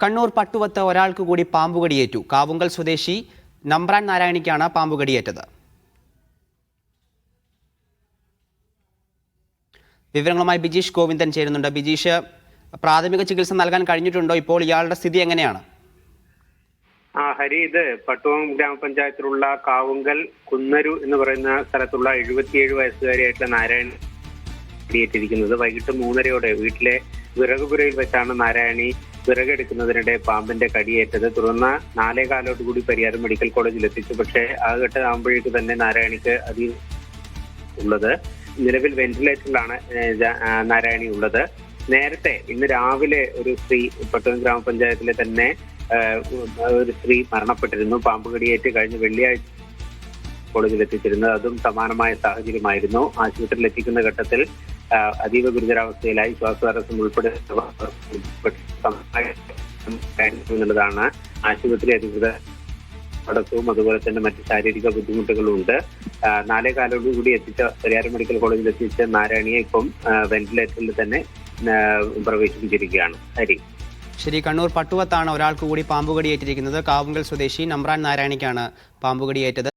കണ്ണൂർ പട്ടുവത്ത് ഒരാൾക്ക് കൂടി പാമ്പുകടിയേറ്റു. കാവുങ്കൽ സ്വദേശി നമ്പ്രാൻ നാരായണിക്കാണ് പാമ്പുകടിയേറ്റത്. വിവരങ്ങളുമായി ബിജീഷ് ഗോവിന്ദൻ ചേരുന്നുണ്ട്. ബിജീഷ്, പ്രാഥമിക ചികിത്സ നൽകാൻ കഴിഞ്ഞിട്ടുണ്ടോ? ഇപ്പോൾ ഇയാളുടെ സ്ഥിതി എങ്ങനെയാണ്? ഹരി, ഇത് പട്ടുവം ഗ്രാമപഞ്ചായത്തിലുള്ള കാവുങ്കൽ കുന്നരു എന്ന് പറയുന്ന സ്ഥലത്തുള്ള 77 വയസ്സുകാരിയായിട്ടുള്ള നാരായണി കടിയേറ്റിരിക്കുന്നത്. വൈകിട്ട് 3:30യോടെ വീട്ടിലെ വിറകുപുരയിൽ വെച്ചാണ് നാരായണി വിറകെടുക്കുന്നതിനിടെ പാമ്പിന്റെ കടിയേറ്റത്. തുടർന്ന് 4:15 കൂടി പരിയാരം മെഡിക്കൽ കോളേജിൽ എത്തിച്ചു. പക്ഷേ ആകട്ടെ ആകുമ്പോഴേക്ക് തന്നെ നാരായണിക്ക് ഉള്ളത്. നിലവിൽ വെന്റിലേറ്ററിലാണ് നാരായണി ഉള്ളത്. നേരത്തെ ഇന്ന് രാവിലെ ഒരു സ്ത്രീ പട്ടുവം ഗ്രാമപഞ്ചായത്തിലെ തന്നെ ഒരു സ്ത്രീ മരണപ്പെട്ടിരുന്നു. പാമ്പ് കടിയേറ്റ് കഴിഞ്ഞ വെള്ളിയാഴ്ച കോളേജിൽ എത്തിച്ചിരുന്നത്. അതും സമാനമായ സാഹചര്യമായിരുന്നു. ആശുപത്രിയിൽ എത്തിക്കുന്ന ഘട്ടത്തിൽ അതീവ ഗുരുതരാവസ്ഥയിലായി ശ്വാസതടസ്സം ഉൾപ്പെടെ എന്നുള്ളതാണ് ആശുപത്രി അധികൃതർ. തടസ്സവും അതുപോലെ തന്നെ മറ്റ് ശാരീരിക ബുദ്ധിമുട്ടുകളും ഉണ്ട്. 4:15 കൂടി എത്തിച്ച പരിയാരം മെഡിക്കൽ കോളേജിൽ എത്തിച്ച നാരായണിയെ ഇപ്പം വെന്റിലേറ്ററിൽ തന്നെ പ്രവേശിപ്പിച്ചിരിക്കുകയാണ്. ഹരി, ശരി. കണ്ണൂർ പട്ടുവത്താണ് ഒരാൾക്ക് കൂടി പാമ്പുകടിയേറ്റിരിക്കുന്നത്. കാവുങ്കൽ സ്വദേശി നമ്പ്രാൻ നാരായണിക്കാണ് പാമ്പുകടിയേറ്റത്.